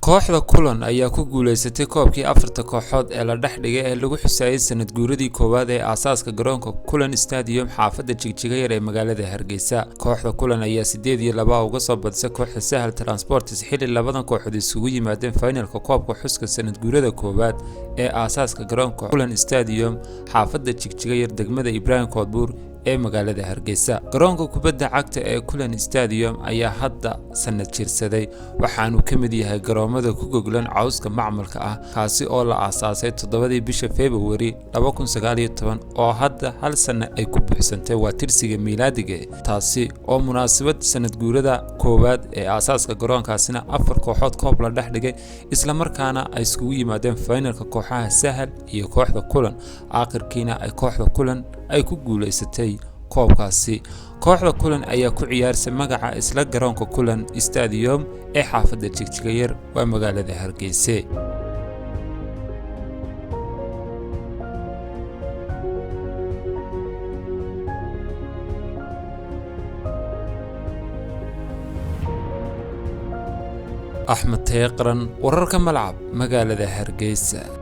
kooxda kulan ayaa ku guuleysatay koobkii afarta kooxood ee la dhaxdhigay ee lagu xusaayay sanad guuradii koowaad ee aasaaska garoonka Kulan Stadium xaafadda Jigjiga yar ee magaalada Hargeysa. Kooxda kulan ayaa 8-2 uga soo badisay kooxda Sahal Transports xilli labadan kooxood isugu yimaadeen finalka koobka xuska sanad guurada koowaad ee aasaaska garoonka Kulan Stadium xaafadda Jigjiga yar degmada Ibrahim Koodbuur ee magaalada Hargeysa. Garoonka kubadda cagta ee Kulan Stadium ayaa hadda sanad jirsaday waxaanu ka mid yahay garoomada ku goglan cawska macmalka ah kaasi oo la aasaasay 7 bisha February 2019 oo hadda hal sano ay ku buuxsantay waa tirsiga miilaadiga taasi oo munaasabad sanad guurada koowaad ee aasaaska garoonkaasina afar kooxood koob la dhaxdhigay isla markaana ay isugu yimaadeen finalka kooxaha Sahal iyo kooxda Kulan aakhirkiina ay kooxda Kulan ay ku guuleysatay koobkaasi. Kooxda Kulan ayaa ku ciyaarsay magaca isla garoonka Kulan Stadium ee xaafadda Jigjiga yar waa magaalada Hargeysa. Axmed Teeqran wararka malcab magaalada Hargeysa.